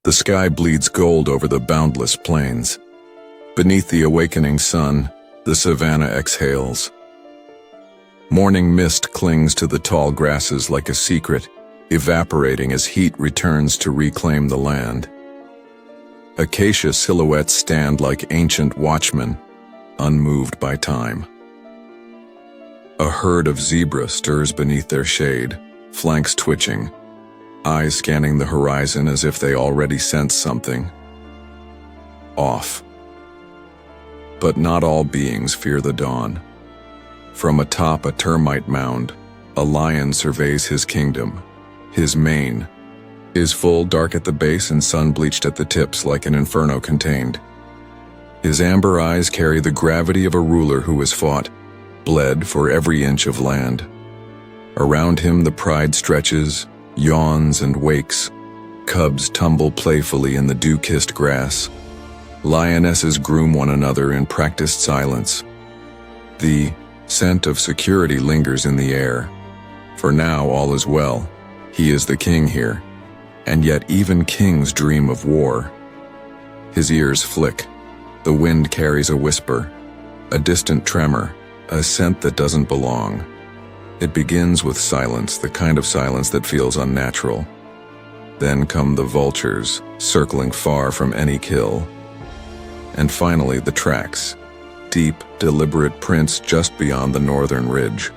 The sky bleeds gold over the boundless plains. Beneath the awakening sun, the Savannah exhales. Morning mist clings to the tall grasses like a secret, evaporating as heat returns to reclaim the land. Acacia silhouettes stand like ancient watchmen, unmoved by time. A herd of zebra stirs beneath their shade, flanks twitching, eyes scanning the horizon as if they already sense something. Off. But not all beings fear the dawn. From atop a termite mound, a lion surveys his kingdom. His mane is full, dark at the base and sun-bleached at the tips like an inferno contained. His amber eyes carry the gravity of a ruler who has fought, bled for every inch of land. Around him the pride stretches, yawns and wakes. Cubs tumble playfully in the dew-kissed grass. Lionesses groom one another in practiced silence. The scent of security lingers in the air. For now all is well. He is the king here. And yet even kings dream of war. His ears flick. The wind carries a whisper, a distant tremor, a scent that doesn't belong. It begins with silence, the kind of silence that feels unnatural. Then come the vultures, circling far from any kill. And finally the tracks, deep, deliberate prints just beyond the northern ridge.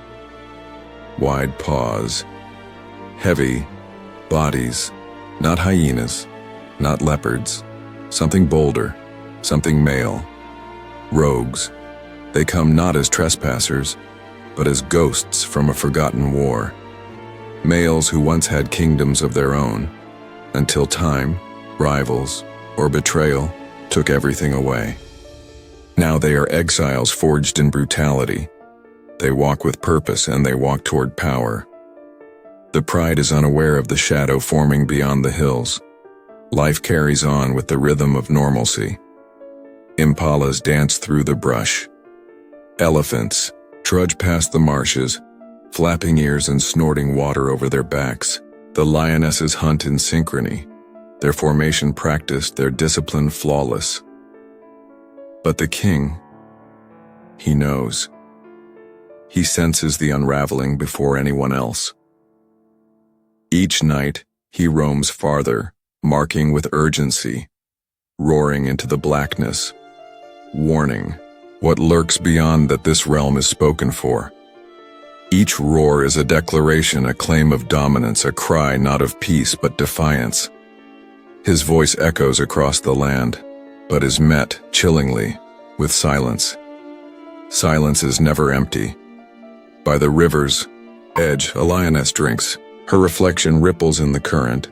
Wide paws, heavy bodies, not hyenas, not leopards, something bolder, something male. Rogues. They come not as trespassers, but as ghosts from a forgotten war. Males who once had kingdoms of their own, until time, rivals, or betrayal took everything away. Now they are exiles forged in brutality. They walk with purpose and they walk toward power. The pride is unaware of the shadow forming beyond the hills. Life carries on with the rhythm of normalcy. Impalas dance through the brush. Elephants trudge past the marshes, flapping ears and snorting water over their backs. The lionesses hunt in synchrony, their formation practiced, their discipline flawless. But the king, he knows. He senses the unraveling before anyone else. Each night, he roams farther, marking with urgency, roaring into the blackness, warning what lurks beyond that this realm is spoken for. Each roar is a declaration, a claim of dominance, a cry not of peace but defiance. His voice echoes across the land, but is met, chillingly, with silence. Silence is never empty. By the river's edge, a lioness drinks. Her reflection ripples in the current,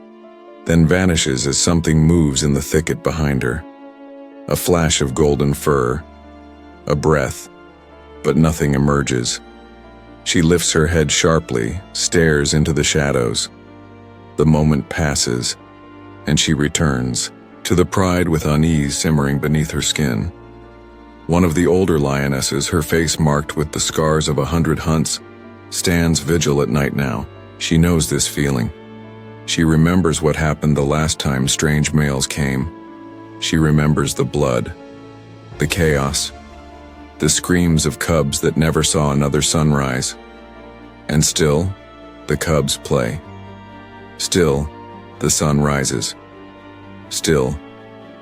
then vanishes as something moves in the thicket behind her. A flash of golden fur, a breath, but nothing emerges. She lifts her head sharply, stares into the shadows. The moment passes, and she returns, to the pride with unease simmering beneath her skin. One of the older lionesses, her face marked with the scars of 100 hunts, stands vigil at night now. She knows this feeling. She remembers what happened the last time strange males came. She remembers the blood, the chaos, the screams of cubs that never saw another sunrise. And still, the cubs play. Still, the sun rises. Still,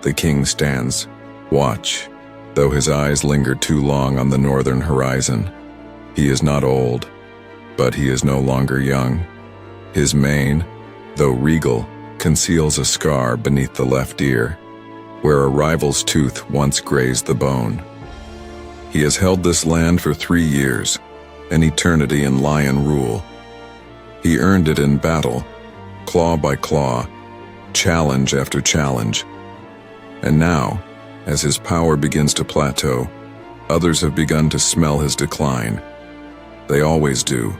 the king stands, watch, though his eyes linger too long on the northern horizon. He is not old, but he is no longer young. His mane, though regal, conceals a scar beneath the left ear, where a rival's tooth once grazed the bone. He has held this land for 3 years, an eternity in lion rule. He earned it in battle, claw by claw, challenge after challenge. And now, as his power begins to plateau, others have begun to smell his decline. They always do.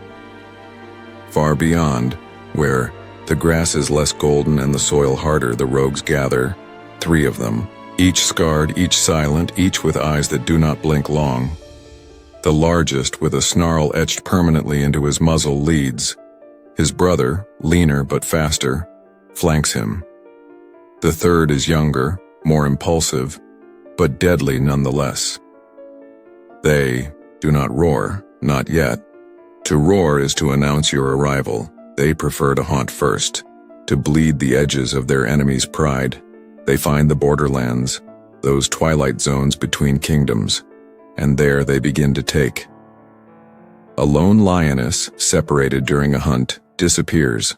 Far beyond, where the grass is less golden and the soil harder, the rogues gather, 3 of them, each scarred, each silent, each with eyes that do not blink long. The largest, with a snarl etched permanently into his muzzle, leads. His brother, leaner but faster, flanks him. The third is younger, more impulsive, but deadly nonetheless. They do not roar, not yet. To roar is to announce your arrival. They prefer to haunt first, to bleed the edges of their enemy's pride. They find the borderlands, those twilight zones between kingdoms, and there they begin to take. A lone lioness, separated during a hunt, disappears.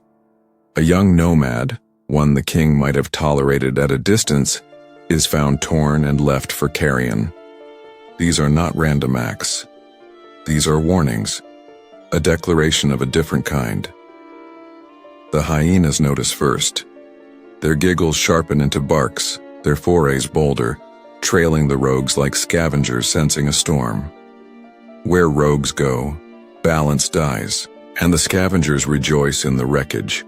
A young nomad, one the king might have tolerated at a distance, is found torn and left for carrion. These are not random acts. These are warnings, a declaration of a different kind. The hyenas notice first. Their giggles sharpen into barks, their forays bolder, trailing the rogues like scavengers sensing a storm. Where rogues go, balance dies, and the scavengers rejoice in the wreckage.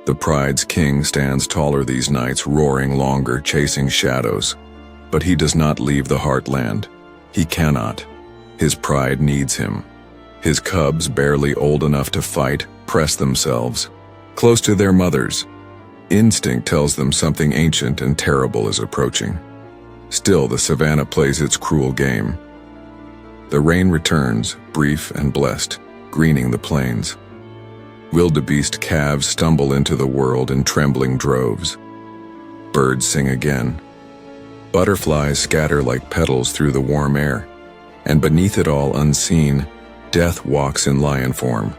The pride's king stands taller these nights, roaring longer, chasing shadows. But he does not leave the heartland. He cannot. His pride needs him. His cubs, barely old enough to fight, press themselves, close to their mothers. Instinct tells them something ancient and terrible is approaching. Still, the savannah plays its cruel game. The rain returns, brief and blessed, greening the plains. Wildebeest calves stumble into the world in trembling droves. Birds sing again. Butterflies scatter like petals through the warm air, and beneath it all unseen, death walks in lion form.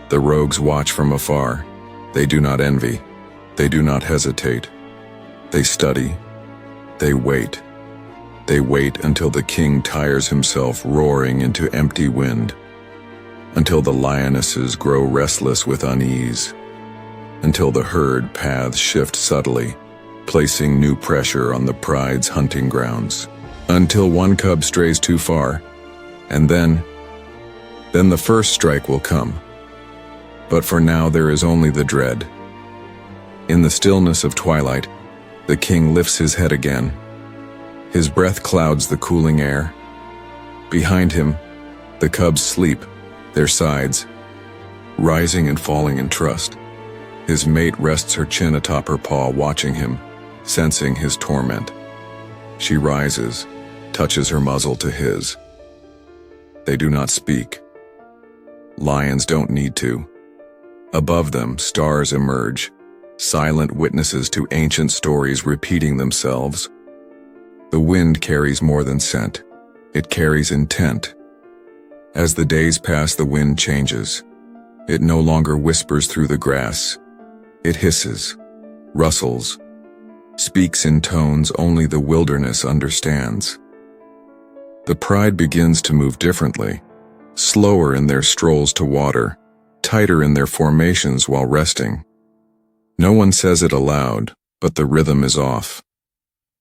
The rogues watch from afar. They do not envy. They do not hesitate. They study. They wait. They wait until the king tires himself roaring into empty wind, until the lionesses grow restless with unease, until the herd paths shift subtly, placing new pressure on the pride's hunting grounds, until one cub strays too far, and then the first strike will come. But for now there is only the dread. In the stillness of twilight, the king lifts his head again. His breath clouds the cooling air. Behind him, the cubs sleep, their sides rising and falling in trust. His mate rests her chin atop her paw, watching him, sensing his torment. She rises, touches her muzzle to his. They do not speak. Lions don't need to. Above them, stars emerge, silent witnesses to ancient stories repeating themselves. The wind carries more than scent. It carries intent. As the days pass, the wind changes. It no longer whispers through the grass. It hisses, rustles, speaks in tones only the wilderness understands. The pride begins to move differently, slower in their strolls to water, tighter in their formations while resting. No one says it aloud, but the rhythm is off.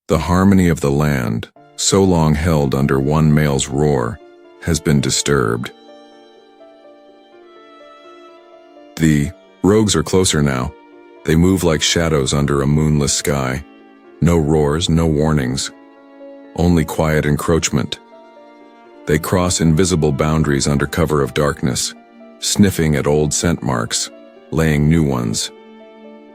The harmony of the land, so long held under one male's roar, has been disturbed. The rogues are closer now. They move like shadows under a moonless sky. No roars, no warnings, only quiet encroachment. They cross invisible boundaries under cover of darkness, sniffing at old scent marks, laying new ones.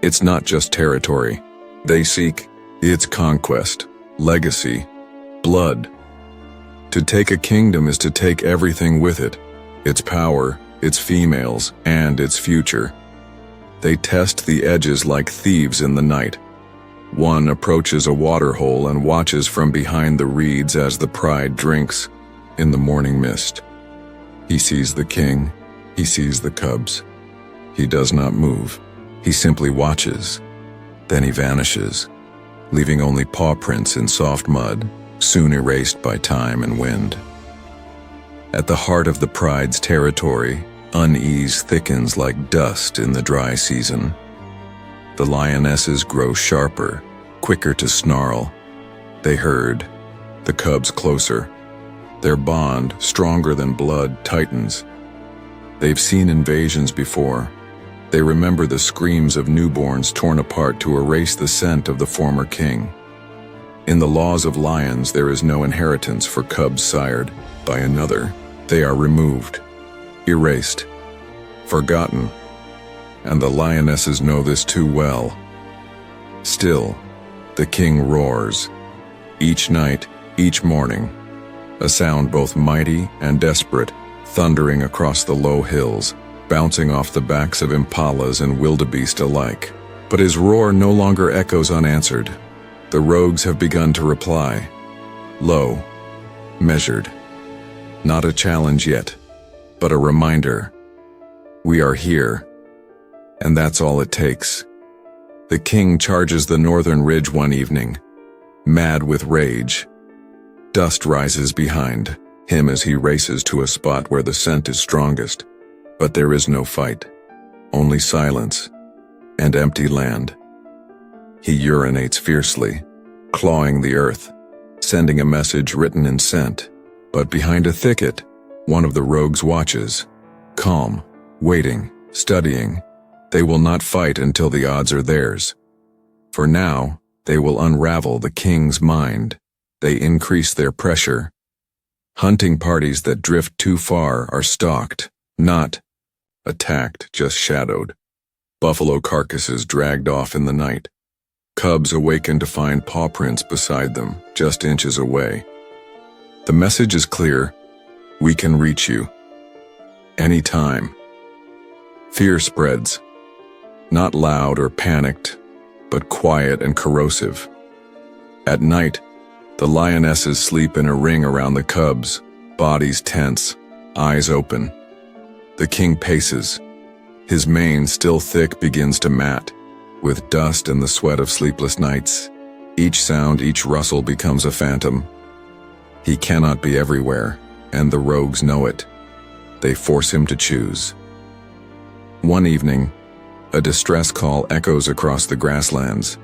It's not just territory. They seek its conquest, legacy, blood. To take a kingdom is to take everything with it, its power, its females, and its future. They test the edges like thieves in the night. One approaches a waterhole and watches from behind the reeds as the pride drinks in the morning mist. He sees the king, he sees the cubs. He does not move. He simply watches. Then he vanishes, leaving only paw prints in soft mud, soon erased by time and wind. At the heart of the pride's territory, unease thickens like dust in the dry season. The lionesses grow sharper, quicker to snarl. They herd, the cubs closer. Their bond, stronger than blood, tightens. They've seen invasions before. They remember the screams of newborns torn apart to erase the scent of the former king. In the laws of lions, there is no inheritance for cubs sired by another. They are removed, erased, forgotten, and the lionesses know this too well. Still, The king roars. Each night, each morning, a sound both mighty and desperate, thundering across the low hills, bouncing off the backs of impalas and wildebeest alike. But his roar no longer echoes unanswered. The rogues have begun to reply. Low, measured. Not a challenge yet, but a reminder. We are here, and that's all it takes. The king charges the northern ridge one evening, mad with rage. Dust rises behind him as he races to a spot where the scent is strongest. But there is no fight, only silence and empty land. He urinates fiercely, clawing the earth, sending a message written in scent. But behind a thicket, one of the rogues watches, calm, waiting, studying. They will not fight until the odds are theirs. For now, they will unravel the king's mind. They increase their pressure. Hunting parties that drift too far are stalked, not attacked, just shadowed. Buffalo carcasses dragged off in the night. Cubs awaken to find paw prints beside them, just inches away. The message is clear. We can reach you. Anytime. Fear spreads. Not loud or panicked, but quiet and corrosive. At night, the lionesses sleep in a ring around the cubs, bodies tense, eyes open. The king paces. His mane, still thick, begins to mat. With dust and the sweat of sleepless nights, each sound, each rustle becomes a phantom. He cannot be everywhere, and the rogues know it. They force him to choose. One evening, a distress call echoes across the grasslands.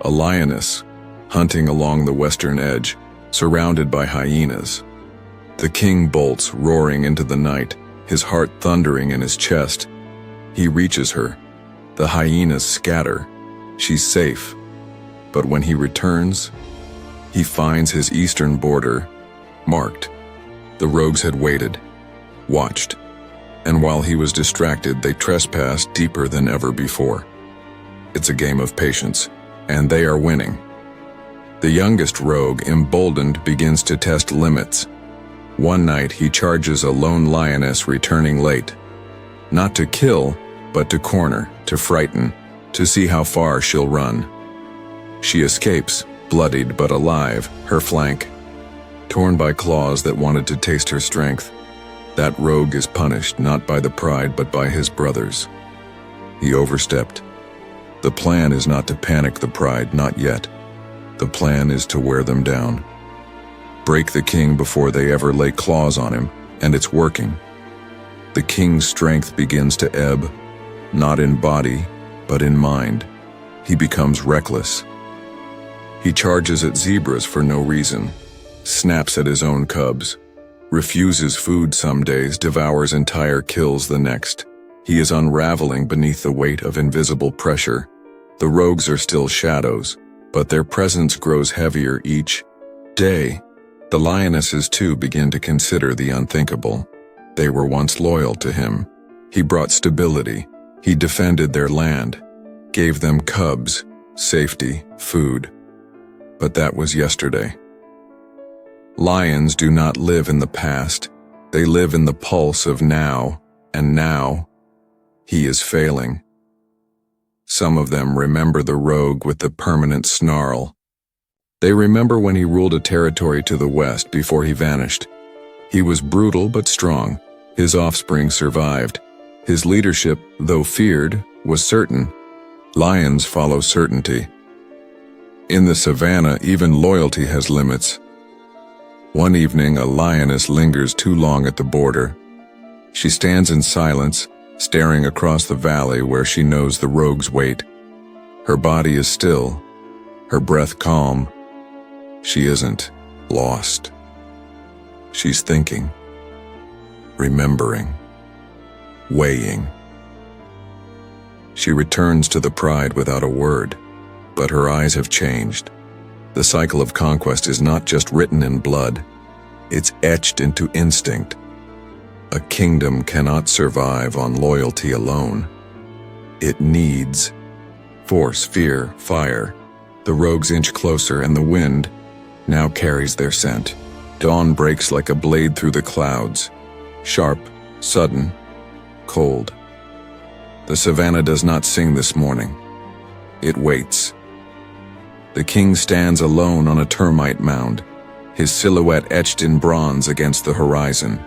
A lioness, hunting along the western edge, surrounded by hyenas. The king bolts, roaring into the night, his heart thundering in his chest. He reaches her. The hyenas scatter. She's safe. But when he returns, he finds his eastern border marked. The rogues had waited, watched, and while he was distracted, they trespassed deeper than ever before. It's a game of patience, and they are winning. The youngest rogue, emboldened, begins to test limits. One night, he charges a lone lioness returning late. Not to kill, but to corner, to frighten, to see how far she'll run. She escapes, bloodied but alive, her flank torn by claws that wanted to taste her strength. That rogue is punished not by the pride but by his brothers. He overstepped. The plan is not to panic the pride, not yet. The plan is to wear them down. Break the king before they ever lay claws on him, and it's working. The king's strength begins to ebb, not in body, but in mind. He becomes reckless. He charges at zebras for no reason, snaps at his own cubs, refuses food some days, devours entire kills the next. He is unraveling beneath the weight of invisible pressure. The rogues are still shadows, but their presence grows heavier each day. The lionesses too begin to consider the unthinkable. They were once loyal to him. He brought stability. He defended their land, gave them cubs, safety, food. But that was yesterday. Lions do not live in the past. They live in the pulse of now, and now, he is failing. Some of them remember the rogue with the permanent snarl. They remember when he ruled a territory to the west before he vanished. He was brutal but strong. His offspring survived. His leadership, though feared, was certain. Lions follow certainty. In the savannah, even loyalty has limits. One evening, a lioness lingers too long at the border. She stands in silence, staring across the valley where she knows the rogues wait. Her body is still, her breath calm. She isn't lost. She's thinking, remembering, weighing. She returns to the pride without a word, but her eyes have changed. The cycle of conquest is not just written in blood, it's etched into instinct. A kingdom cannot survive on loyalty alone. It needs force, fear, fire. The rogues inch closer, and the wind now carries their scent. Dawn breaks like a blade through the clouds, sharp, sudden, cold. The Savannah does not sing this morning. It waits. The king stands alone on a termite mound, his silhouette etched in bronze against the horizon.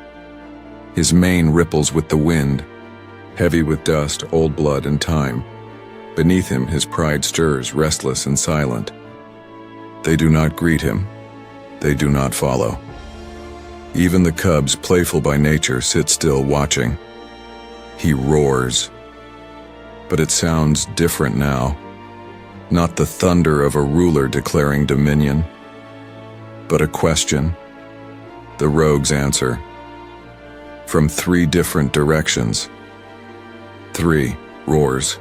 His mane ripples with the wind, heavy with dust, old blood, and time. Beneath him, his pride stirs, restless and silent. They do not greet him. They do not follow. Even the cubs, playful by nature, sit still watching. He roars. But it sounds different now. Not the thunder of a ruler declaring dominion, but a question. The rogues answer. From 3 different directions. 3 roars.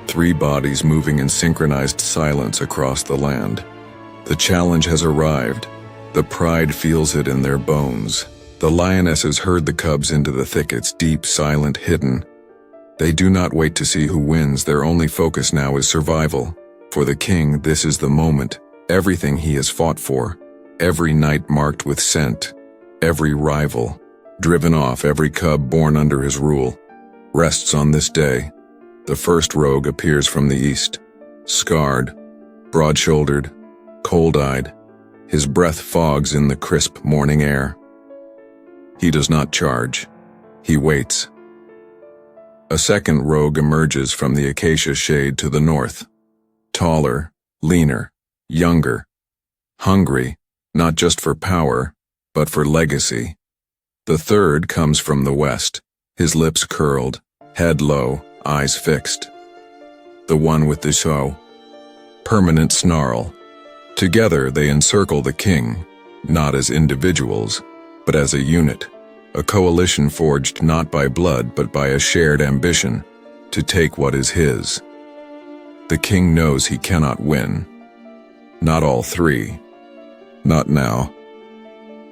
3 bodies moving in synchronized silence across the land. The challenge has arrived. The pride feels it in their bones. The lionesses herd the cubs into the thickets, deep, silent, hidden. They do not wait to see who wins. Their only focus now is survival. For the king, this is the moment. Everything he has fought for. Every night marked with scent. Every rival driven off, every cub born under his rule, rests on this day. The first rogue appears from the east, scarred, broad-shouldered, cold-eyed. His breath fogs in the crisp morning air. He does not charge. He waits. A second rogue emerges from the acacia shade to the north. Taller, leaner, younger, hungry, not just for power, but for legacy. The third comes from the west, his lips curled, head low, eyes fixed. The one with the permanent snarl. Together they encircle the king, not as individuals, but as a unit, a coalition forged not by blood but by a shared ambition, to take what is his. The king knows he cannot win. Not all 3. Not now.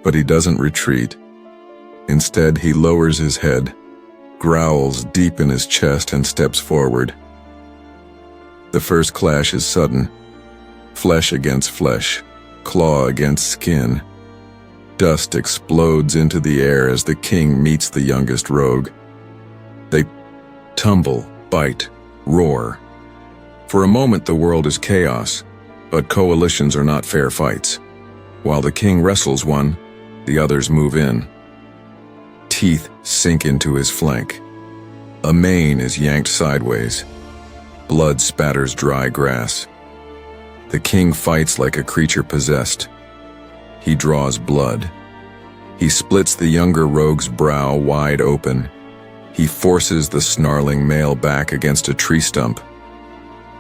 But he doesn't retreat. Instead, he lowers his head, growls deep in his chest, and steps forward. The first clash is sudden. Flesh against flesh, claw against skin. Dust explodes into the air as the king meets the youngest rogue. They tumble, bite, roar. For a moment the world is chaos, but coalitions are not fair fights. While the king wrestles one, the others move in. Teeth sink into his flank. A mane is yanked sideways. Blood spatters dry grass. The king fights like a creature possessed. He draws blood. He splits the younger rogue's brow wide open. He forces the snarling male back against a tree stump.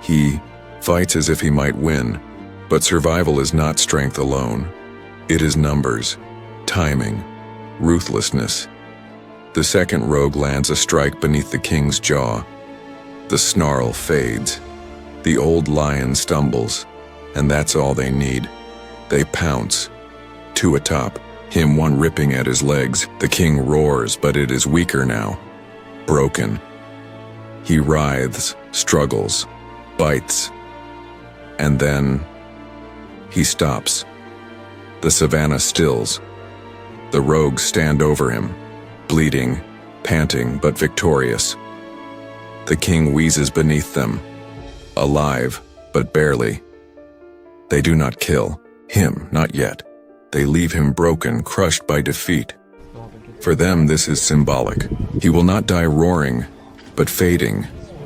He fights as if he might win, but survival is not strength alone. It is numbers, timing, ruthlessness. The second rogue lands a strike beneath the king's jaw. The snarl fades. The old lion stumbles, and that's all they need. They pounce. 2 atop, him one ripping at his legs. The king roars, but it is weaker now. Broken. He writhes, struggles, bites. And then he stops. The Savannah stills. The rogues stand over him, bleeding, panting, but victorious. The king wheezes beneath them, alive, but barely. They do not kill him, not yet. They leave him broken, crushed by defeat. For them, this is symbolic. He will not die roaring, but fading,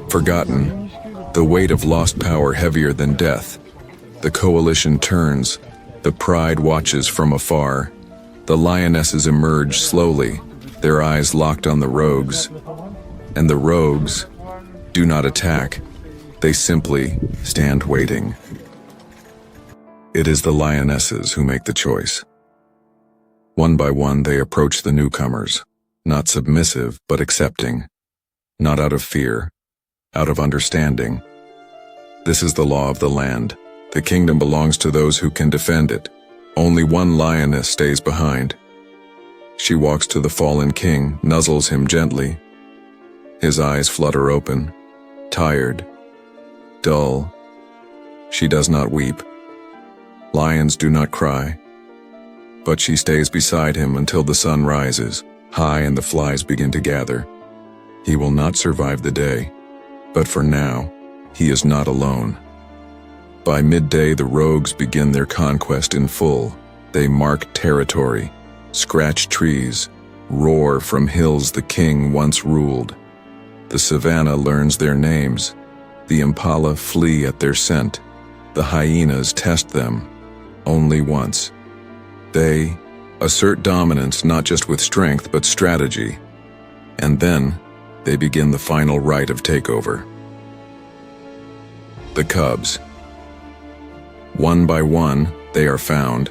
forgotten, the weight of lost power heavier than death. The coalition turns. The pride watches from afar. The lionesses emerge slowly, their eyes locked on the rogues. And the rogues do not attack. They simply stand waiting. It is the lionesses who make the choice. One by one, they approach the newcomers, not submissive, but accepting. Not out of fear, out of understanding. This is the law of the land. The kingdom belongs to those who can defend it. Only one lioness stays behind. She walks to the fallen king, nuzzles him gently. His eyes flutter open, tired, dull. She does not weep. Lions do not cry. But she stays beside him until the sun rises, high, and the flies begin to gather. He will not survive the day, but for now, he is not alone. By midday, the rogues begin their conquest in full. They mark territory, scratch trees, roar from hills the king once ruled. The savannah learns their names. The impala flee at their scent. The hyenas test them, only once. They assert dominance not just with strength but strategy. And then, they begin the final rite of takeover. The cubs. One by one, they are found,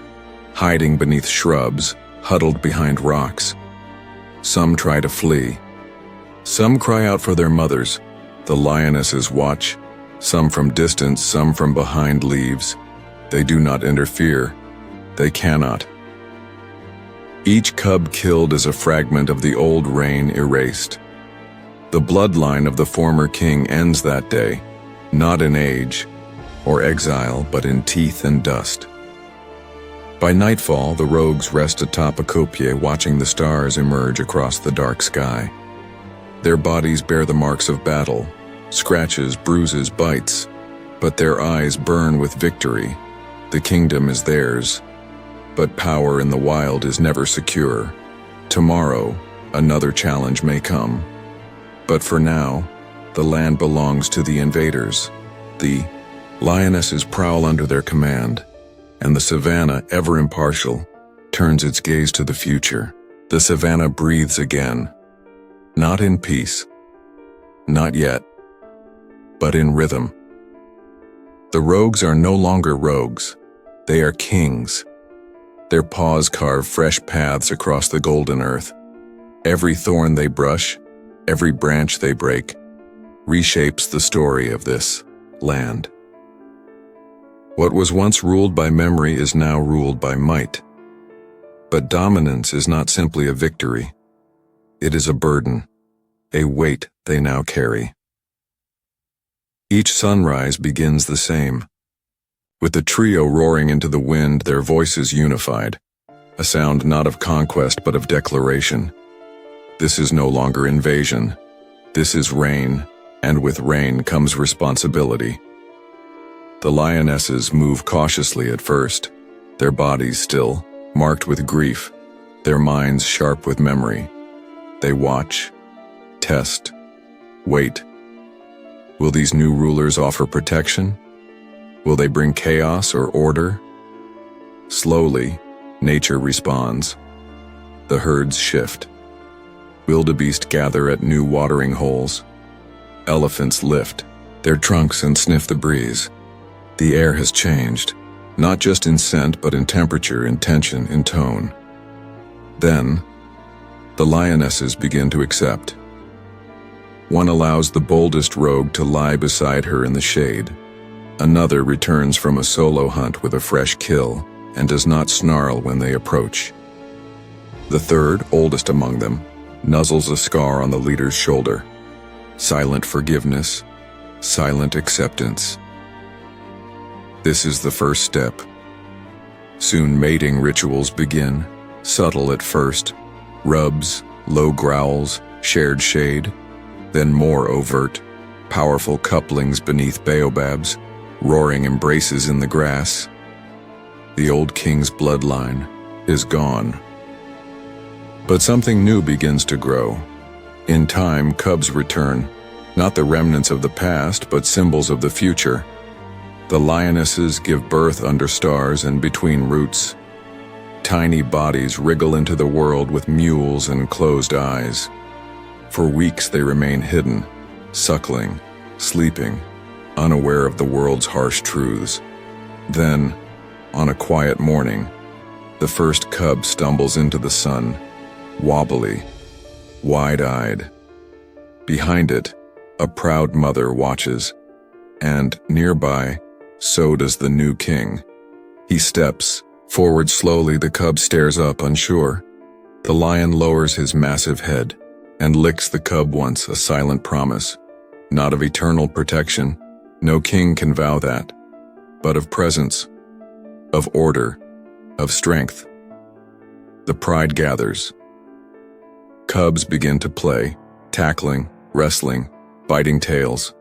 hiding beneath shrubs, huddled behind rocks. Some try to flee. Some cry out for their mothers. The lionesses watch, some from distance, some from behind leaves. They do not interfere. They cannot. Each cub killed is a fragment of the old reign erased. The bloodline of the former king ends that day, not in age or exile, but in teeth and dust. By nightfall, the rogues rest atop a kopje, watching the stars emerge across the dark sky. Their bodies bear the marks of battle, scratches, bruises, bites, but their eyes burn with victory. The kingdom is theirs, but power in the wild is never secure. Tomorrow, another challenge may come. But for now, the land belongs to the invaders. The lionesses prowl under their command, and the savannah, ever impartial, turns its gaze to the future. The savannah breathes again, not in peace, not yet, but in rhythm. The rogues are no longer rogues. They are kings. Their paws carve fresh paths across the golden earth. Every thorn they brush, every branch they break, reshapes the story of this land. What was once ruled by memory is now ruled by might. But dominance is not simply a victory. It is a burden, a weight they now carry. Each sunrise begins the same. With the trio roaring into the wind, their voices unified, a sound not of conquest but of declaration. This is no longer invasion. This is reign, and with reign comes responsibility. The lionesses move cautiously at first, their bodies still, marked with grief, their minds sharp with memory. They watch, test, wait. Will these new rulers offer protection? Will they bring chaos or order? Slowly, nature responds. The herds shift. Wildebeest gather at new watering holes. Elephants lift their trunks and sniff the breeze. The air has changed, not just in scent but in temperature, in tension, in tone. Then, the lionesses begin to accept. One allows the boldest rogue to lie beside her in the shade. Another returns from a solo hunt with a fresh kill and does not snarl when they approach. The third, oldest among them, nuzzles a scar on the leader's shoulder. Silent forgiveness, silent acceptance. This is the first step. Soon mating rituals begin, subtle at first, rubs, low growls, shared shade, then more overt, powerful couplings beneath baobabs, roaring embraces in the grass. The old king's bloodline is gone. But something new begins to grow. In time, cubs return, not the remnants of the past, but symbols of the future. The lionesses give birth under stars and between roots. Tiny bodies wriggle into the world with mules and closed eyes. For weeks they remain hidden, suckling, sleeping, unaware of the world's harsh truths. Then, on a quiet morning, the first cub stumbles into the sun, wobbly, wide-eyed. Behind it, a proud mother watches, and nearby, so does the new king. He steps forward slowly. The cub stares up, unsure. The lion lowers his massive head and licks the cub once, a silent promise, not of eternal protection. No king can vow that. but of presence, of order, of strength. The pride gathers. Cubs begin to play, tackling, wrestling, biting tails.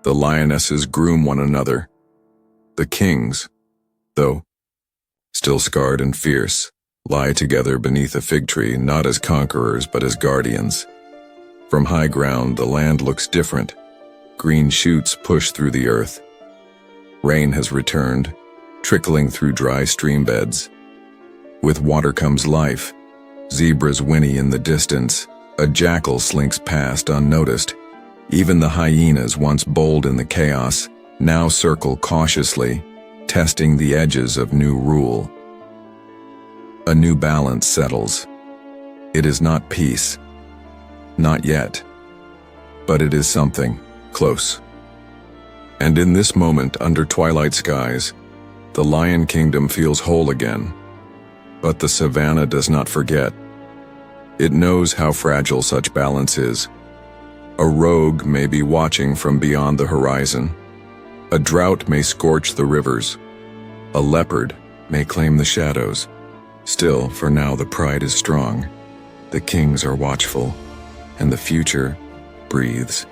The lionesses groom one another. The kings, though still scarred and fierce, lie together beneath a fig tree, not as conquerors but as guardians. From high ground, the land looks different. Green shoots push through the earth. Rain has returned, trickling through dry stream beds. With water comes life. Zebras whinny in the distance. A jackal slinks past unnoticed. Even the hyenas, once bold in the chaos, now circle cautiously, testing the edges of new rule. A new balance settles. It is not peace. Not yet. But it is something close. And in this moment, under twilight skies, the Lion Kingdom feels whole again. But the Savannah does not forget. It knows how fragile such balance is. A rogue may be watching from beyond the horizon. A drought may scorch the rivers. A leopard may claim the shadows. Still, for now, the pride is strong. The kings are watchful, and the future breathes.